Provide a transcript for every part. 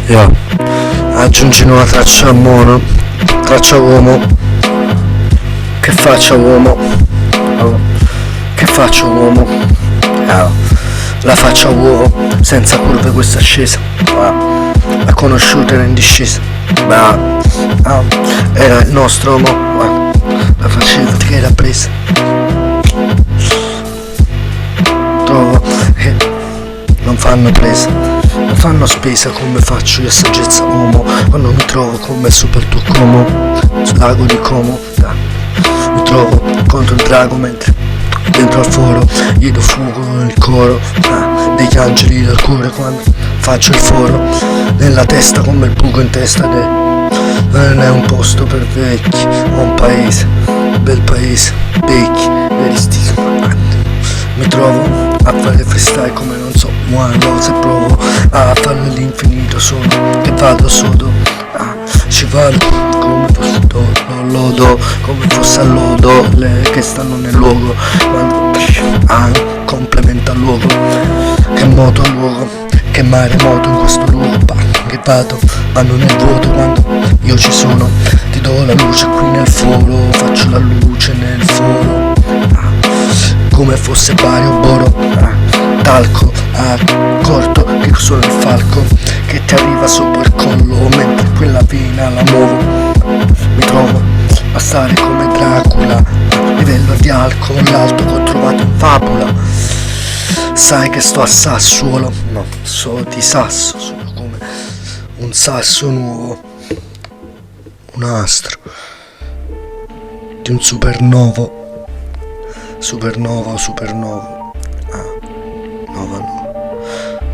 Io aggiungi una traccia a mono, traccia uomo. Che faccia uomo? Oh. Che faccia uomo? Oh. La faccia uovo, senza curve questa ascesa. Oh. La conosciuta era in discesa. Oh. Era il nostro uomo. Oh. La faceva che era presa. Trovo che non fanno presa, non fanno spesa come faccio io a saggezza uomo, quando mi trovo come super tuo Como, sul lago di Como, mi trovo contro il drago mentre dentro al foro gli do fuoco il coro degli angeli dal cuore quando faccio il foro nella testa come il buco in testa non è un posto per vecchi, ho un paese, bel paese, vecchi, veri mi trovo a fare freestyle come non so quando, se provo a farlo all'infinito sono che vado sodo, ci vado come fosse lodo, come fosse al lodo, le che stanno nel luogo, quando complementa il luogo, che moto al luogo, che mare moto in questo luogo, che vanno nel vuoto quando io ci sono, ti do la luce qui nel foro, faccio la luce nel foro, come fosse Bario Boro, talco, corto che sono il falco che ti arriva sopra il collo mentre quella vena la muovo, mi trovo a stare come Dracula, livello di alcol l'alto che ho trovato in fabula, sai che sto a Sassuolo, no, so di Sasso, sono come un sasso nuovo, un astro di un supernovo. Supernova o supernovo, nova no,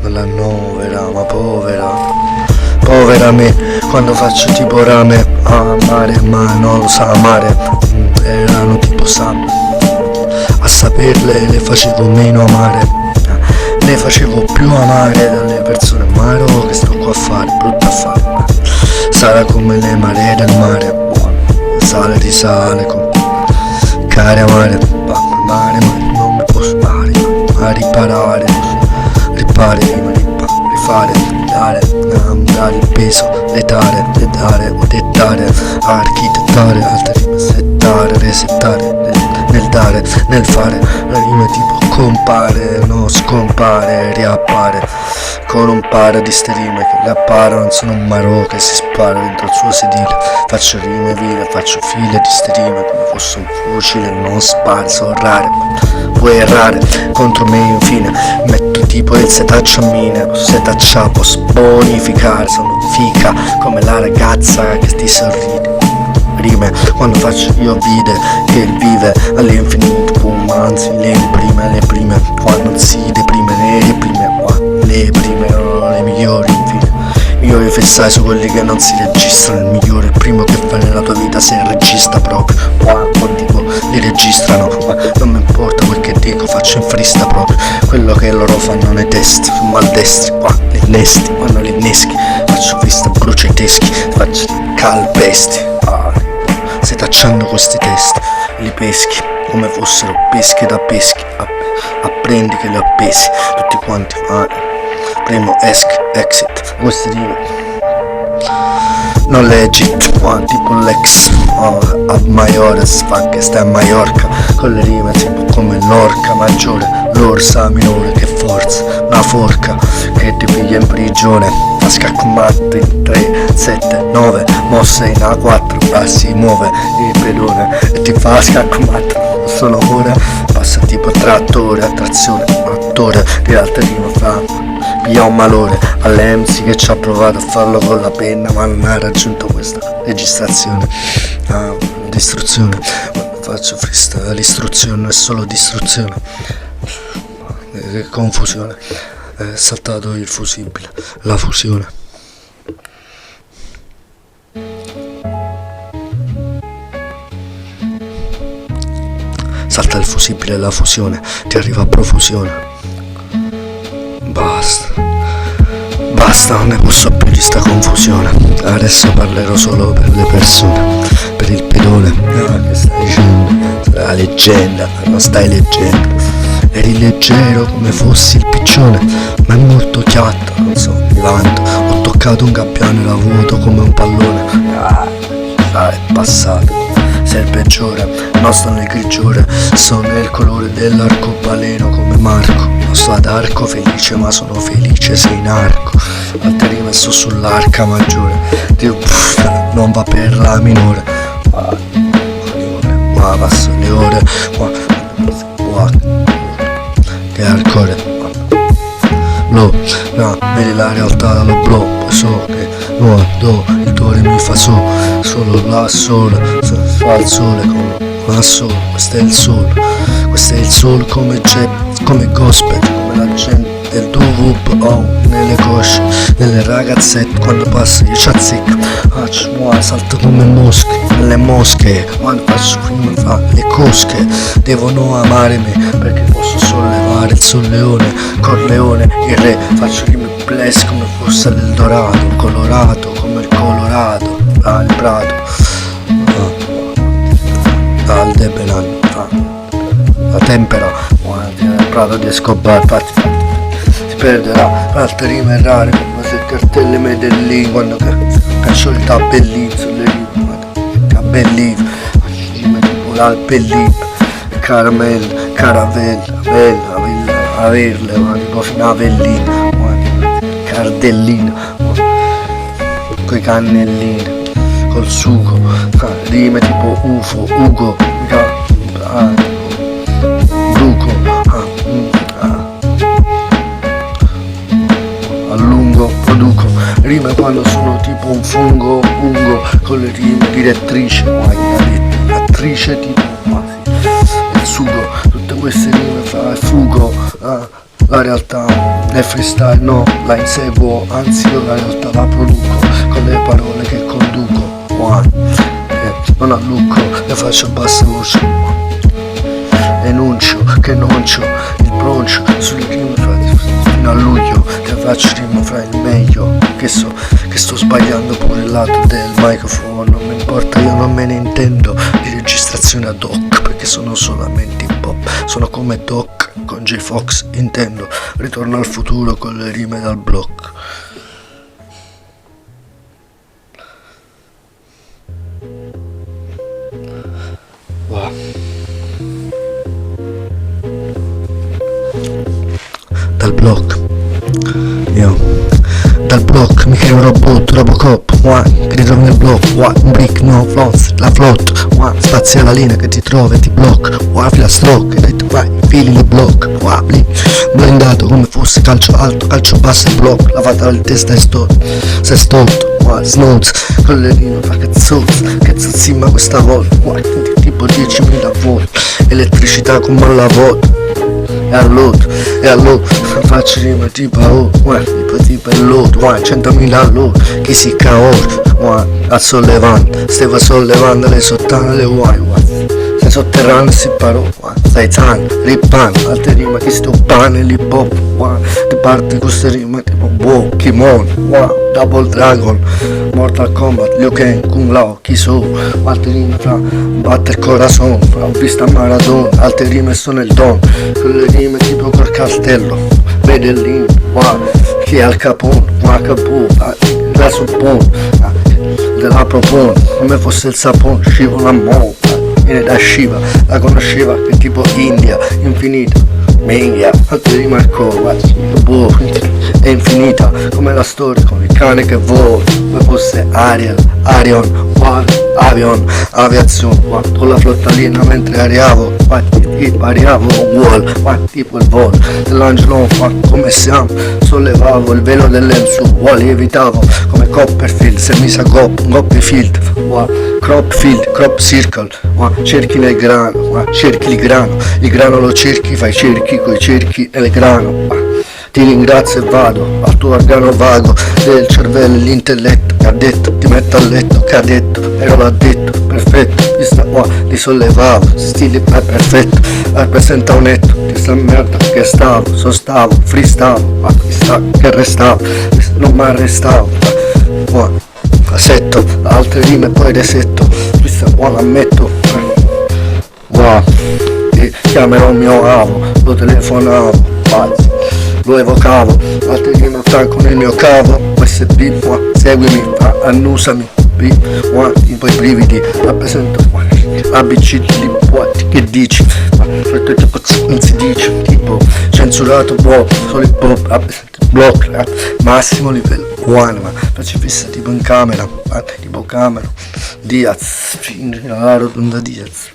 non la novera, ma povera me, quando faccio tipo rame, mare, ma non lo sa amare, erano tipo Sam, a saperle le facevo meno amare, le facevo più amare dalle persone, ma ero che sto qua a fare, brutto affare, sarà come le maree del mare, sale risale con care amare, mare, non mi posso fare, a riparare, rifare, dare il peso, letare, o dettare, architettare, altre rime, settare, resettare, nel dare, nel fare, la rima tipo compare, no scompare, riappare, con un paio di ste rime che le apparano, sono un marò che si spara dentro il suo sedile, faccio rime vile, faccio file di ste rime come fosse un fucile, non spari, sono rare, puoi errare contro me infine, metto tipo il setaccio a mine, setaccia posso bonificare, sono fica come la ragazza che ti sorride, rime quando faccio io vide che il vive all'infinito, boom, anzi le prime, quando si deprime le prime erano le migliori infine, migliori fessai su quelli che non si registrano, il migliore, il primo che fai nella tua vita se regista proprio, tipo li registrano, ma non mi importa quel che dico, faccio in frista proprio, quello che loro fanno nei testi, sono maldestri, li innesti, quando li inneschi, faccio frista, brucio i teschi, faccio calpesti, setacciando questi testi, li peschi come fossero pesche da peschi, apprendi che li ho appesi, tutti quanti, primo exit, questi rime, non legit, tipo l'ex, a maiores, fa che stai a Maiorca, con le rime tipo come l'orca maggiore, l'orsa minore, che forza, una forca che ti piglia in prigione, a scaccomatte in 3, 7, 9, mosse in A4, si muove il pedone e ti fa scaccomatte, solo ora, passa tipo trattore, attrazione, attore, di altre rime fra piglia un malore all'MC che ci ha provato a farlo con la penna ma non ha raggiunto questa registrazione, distruzione, quando faccio freestyle l'istruzione è solo distruzione, che confusione, è saltato il fusibile, la fusione. Salta il fusibile, la fusione, ti arriva a profusione. Basta, non ne posso più di sta confusione. Adesso parlerò solo per le persone, per il pedone che stai dicendo, tra leggenda, non stai leggendo. Eri leggero come fossi il piccione, ma è molto chiatto, non so, mi vanto. Ho toccato un gabbiano, era vuoto come un pallone. È passato, sei il peggiore, non sto nel grigiore, sto nel colore dell'arcobaleno come Marco. Non sto ad arco felice, ma sono felice se in arco. Altre rime sto sull'arca maggiore. Dio, non va per la minore. Passo le ore, che hardcore. Lo, no, vedi la realtà dallo blu, so che do, il tuo mi fa solo la sola, fa il sole come sole, questo è il sole, questo è il sole come come gospel, come la gente del doo-wop, nelle cosce, nelle ragazzette, quando passa io c'azzicco, salto come mosche, nelle mosche, quando faccio prima fa le cosche, devono amare me, perché posso sollevare il solleone, Corleone, il re, faccio rime bless come fosse l'Eldorado, colorato come il Colorado, il Prato, dal Debenano, la tempera, il Prato di Escobar, perderà, altre rime rare come se cartelle Medellin, quando caccio il tabellino sulle rime, tabellino, rime tipo l'alpellino, caramelle, caravella, bella, averle, tipo fino a Avellino, cardellino, coi cannellini, col sugo, rime tipo UFO, Ugo, Bruco, produco rime quando sono tipo un fungo, ungo con le rime direttrice, attrice tipo il sugo, tutte queste rime fra fugo, la realtà nel freestyle no, la inseguo, anzi io la realtà la produco con le parole che conduco, non allucco, le faccio a bassa voce, enuncio che noncio il broncio sulle rime fino a luglio, che faccio rima fra il meglio, che sto sbagliando pure il lato del microfono, non mi importa, io non me ne intendo di registrazione ad hoc, perché sono solamente hip hop, sono come Doc con J Fox, intendo, ritorno al futuro con le rime dal block. Wow. Dal block, io dal block mi creo un robot, Robocop, che ritrovo nel block, un brick, no, flons, la flot, spazia la linea che ti trova e ti blocca, fila stroke, e detto fili le block, blindato come fosse calcio alto, calcio basso e block, la fatta del testa è sei stolto, snooze, con le rime fa che zazzimma questa volta, tipo 10.000 volt, elettricità come alla volta. E allora faccio rima tipo tipo il load, 100.000 all'ora, chi si caora, a sollevando, stava sollevando le sottane le sei sotterraneo si parò, stai zan, ripano, altre rime che sto pane, l'hip hop, ti parte queste rime tipo Kimon, Double Dragon, Mortal Kombat, Liu Kang, Kung Lao, chi so, altre rime fra batte il corazon, fra ho visto a Maradona, altre rime sono il don, quelle rime tipo col cartello, Medellin, chi è al capone, capone, la suppone, della propone, come fosse il sapone, scivola a mo', viene da Shiva, la conosceva che tipo India, infinita, minchia, altre rime al cuore, è infinita, come la storia con il cane che vola, come fosse Ariel, Arion, avion, aviazione, con la flottalina mentre ariavo, variavo wall, tipo il volo dell'angelo, come siamo, sollevavo il velo del lenzuolo, evitavo come Copperfield, se mi sa Copperfield, crop field, crop circle, cerchi nel grano, cerchi il grano lo cerchi, fai cerchi coi cerchi nel grano, ti ringrazio e vado al tuo organo vago del cervello e l'intelletto che ha detto ti metto a letto, che ha detto ero l'ha detto, perfetto, vista ti sollevavo, stile è perfetto, rappresenta un netto di sta merda che sostavo, freestavo, ma chissà che restavo, non mi arrestavo, assetto, altre rime poi resetto, questa l'ammetto, chiamerò mio avo, lo telefonavo, pazzi, lo evocavo, altre rime franco nel mio cavo, USB, seguimi, annusami, tipo i brividi, rappresento ABC di boatti, che dici? Non si dice, tipo censurato solo il pop, rappresento il blog, massimo livello, ma faccio fissa tipo in camera, tipo camera, Diaz, la rotonda Diaz.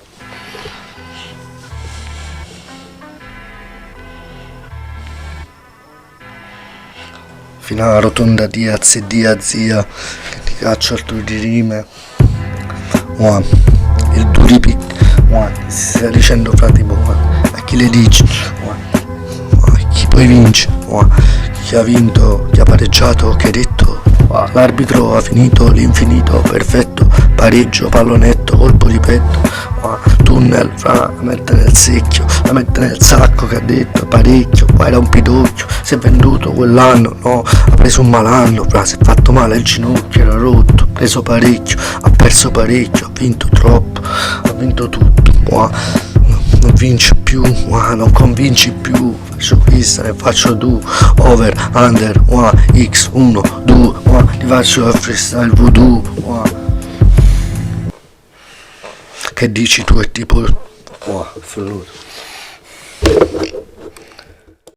Fino alla rotonda Diaz e Diazia, che ti caccio altro di rime. Il Duripic, si sta dicendo fra tipo, a chi le dici, chi poi vince, chi ha vinto, chi ha pareggiato, che ha detto, l'arbitro ha finito l'infinito, perfetto, pareggio, pallonetto, colpo di petto, tunnel fra la mette nel secchio, la mette nel sacco, che ha detto parecchio, era un pidocchio, si è venduto quell'anno, no, ha preso un malanno, si è fatto male il ginocchio, era rotto, ha preso parecchio, ha perso parecchio, ha vinto troppo, ha vinto tutto, non vince più, non convinci più, faccio questa, ne faccio tu, over, under, x, 1, 2, ti faccio il freestyle voodoo, che dici tu è tipo, assoluto.